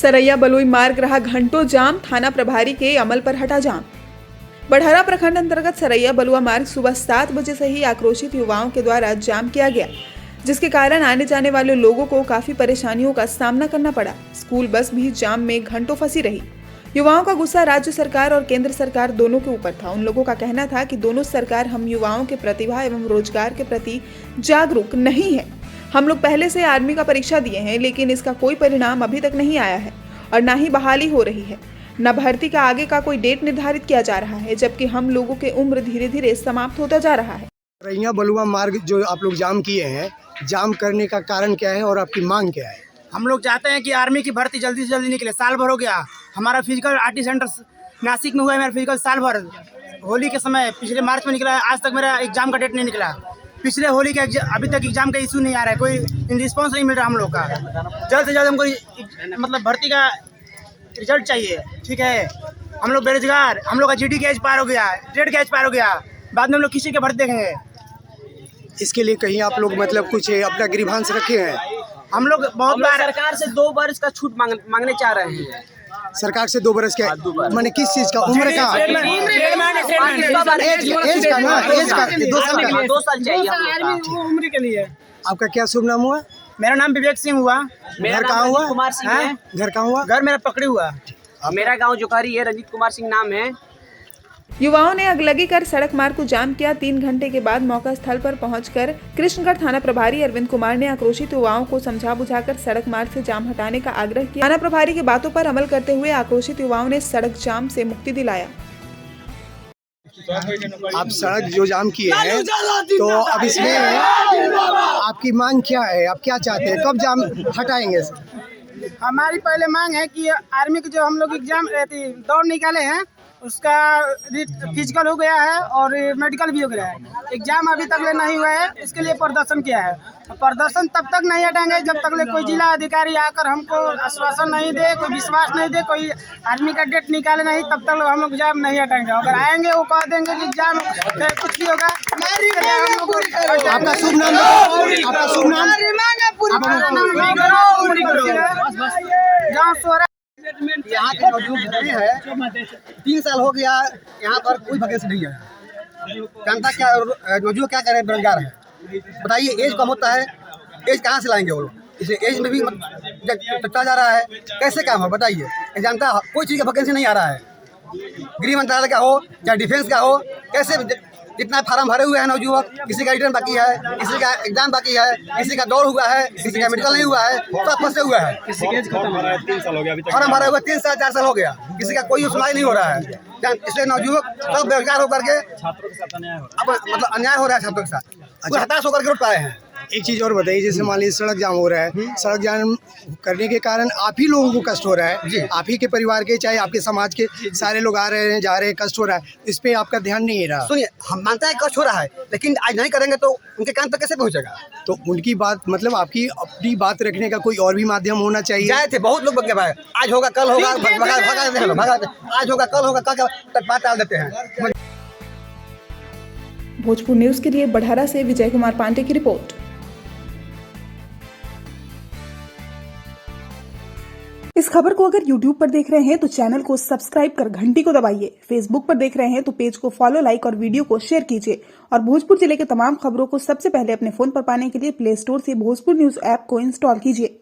सरैया बलुई मार्ग रहा घंटों जाम, थाना प्रभारी के अमल पर हटा जाम। बढ़हरा प्रखंड अंतर्गत सरैया बलुआ मार्ग सुबह 7 बजे से ही आक्रोशित युवाओं के द्वारा जाम किया गया, जिसके कारण आने जाने वाले लोगों को काफी परेशानियों का सामना करना पड़ा। स्कूल बस भी जाम में घंटों फंसी रही। युवाओं का गुस्सा राज्य सरकार और केंद्र सरकार दोनों के ऊपर था। उन लोगों का कहना था कि दोनों सरकार हम युवाओं के प्रतिभा एवं रोजगार के प्रति जागरूक नहीं है। हम लोग पहले से आर्मी का परीक्षा दिए हैं, लेकिन इसका कोई परिणाम अभी तक नहीं आया है और न ही बहाली हो रही है, न भर्ती का आगे का कोई डेट निर्धारित किया जा रहा है, जबकि हम लोगों के उम्र धीरे धीरे समाप्त होता जा रहा है। सरैया बलुआ मार्ग जो आप लोग जाम किए हैं, जाम करने का कारण क्या है और आपकी मांग क्या है? हम लोग चाहते हैं कि आर्मी की भर्ती जल्दी से जल्दी निकले। साल भर हो गया हमारा फिजिकल आरटी सेंटर नासिक में हुआ है। मेरा फिजिकल साल भर होली के समय पिछले मार्च में निकला है, आज तक मेरा एग्जाम का डेट नहीं निकला। पिछले होली का अभी तक एग्जाम का इशू नहीं आ रहा है, कोई रिस्पॉन्स नहीं मिल रहा हम लोग का। जल्द से जल्द हमको मतलब भर्ती का रिजल्ट चाहिए, ठीक है। हम लोग बेरोजगार, हम लोग का जीडी का एज पार हो गया, ट्रेड का एज पार हो गया, बाद में हम लोग किसी के भर्ती देखेंगे। इसके लिए कहीं आप लोग मतलब कुछ अपना ग्रीवांस रखे हैं? हम लोग बहुत बार सरकार से 2 वर्ष का छूट मांगने चाह रहे हैं। सरकार से 2 बरस का, मैंने किस चीज का? उम्र का, एज का ना, एज का 2 साल चाहिए उम्र के लिए। आपका क्या शुभ नाम हुआ? मेरा नाम विवेक सिंह हुआ। घर कहाँ हुआ? कुमार सिंह है। घर कहाँ हुआ? घर मेरा पकड़ी हुआ। मेरा गांव जोकारी है, रंजीत कुमार सिंह नाम है। युवाओं ने अगलगी कर सड़क मार्ग को जाम किया। 3 घंटे के बाद मौका स्थल पर पहुंचकर कृष्णगढ़ थाना प्रभारी अरविंद कुमार ने आक्रोशित युवाओं को समझा बुझाकर सड़क मार्ग से जाम हटाने का आग्रह किया। थाना प्रभारी की बातों पर अमल करते हुए आक्रोशित युवाओं ने सड़क जाम से मुक्ति दिलाया। आप सड़क जो जाम किए हैं, तो अब इसमें आपकी मांग क्या है? आप क्या चाहते हैं? कब जाम हटाएंगे? हमारी पहले मांग है कि आर्मी के जो हम लोग एग्जाम दौड़ निकाले हैं, उसका फिजिकल हो गया है और मेडिकल भी हो गया है। एग्जाम अभी तक ले नहीं हुआ है, इसके लिए प्रदर्शन किया है। प्रदर्शन तब तक नहीं हटाएंगे जब तक ले कोई जिला अधिकारी आकर हमको आश्वासन नहीं दे, कोई विश्वास नहीं दे, कोई आर्मी का डेट निकाले नहीं, तब तक हम लोग एग्जाम नहीं हटाएंगे। अगर आएंगे वो कह देंगे कि एग्जाम कुछ भी होगा। आपका शुभ नाम? आपका शुभ नाम? यहाँ के मौजूद है 3 साल हो गया, यहाँ पर कोई वैकेंसी नहीं है। जनता क्या मौजूद क्या करे? बेरोजगार है। बताइए, एज कम होता है, एज कहाँ से लाएंगे वो लोग? इसे एज में भी चलता जा रहा है, कैसे काम हो? बताइए। जनता कोई चीज़ का वैकेंसी नहीं आ रहा है। गृह मंत्रालय का हो चाहे डिफेंस का हो, कैसे जितना फार्म भरे हुए हैं नवयुवक, किसी का रिटर्न बाकी है, किसी का एग्जाम बाकी है, किसी का दौड़ हुआ है, किसी का मेडिकल नहीं हुआ है, सब फंसे हुए हैं। किसी का एज खत्म हो रहा है, 3 साल हो गया अभी तक। फार्म भरा हुआ 3 साल 4 साल हो गया, किसी का कोई सुनवाई नहीं हो रहा है। इसलिए नवयुवक सब बेरोजगार होकर के छात्रों के साथ अन्याय हो रहा अब मतलब अन्याय हो रहा है छात्रों के साथ। वो हताश होकर के रुक पाए हैं। एक चीज़ और बताइए, जैसे मान लीजिए सड़क जाम हो रहा है, सड़क जाम करने के कारण आप ही लोगों को कष्ट हो रहा है, आप ही के परिवार के, चाहे आपके समाज के सारे लोग आ रहे हैं जा रहे हैं, कष्ट हो रहा है, इस पे आपका ध्यान नहीं रहा। सुनिए, हम मानते हैं कष्ट हो रहा है, लेकिन आज नहीं करेंगे तो उनके कान तक कैसे पहुंचेगा? तो उनकी बात मतलब आपकी अपनी बात रखने का कोई और भी माध्यम होना चाहिए। जाए थे बहुत लोग बगे भाई, आज होगा कल होगा, आज होगा कल होगा, कल तक बात डाल देते हैं। भोजपुर न्यूज के लिए बढ़हरा से विजय कुमार पांडे की रिपोर्ट। इस खबर को अगर YouTube पर देख रहे हैं तो चैनल को सब्सक्राइब कर घंटी को दबाइए। Facebook पर देख रहे हैं तो पेज को फॉलो, लाइक और वीडियो को शेयर कीजिए। और भोजपुर जिले के तमाम खबरों को सबसे पहले अपने फोन पर पाने के लिए प्ले स्टोर से भोजपुर न्यूज ऐप को इंस्टॉल कीजिए।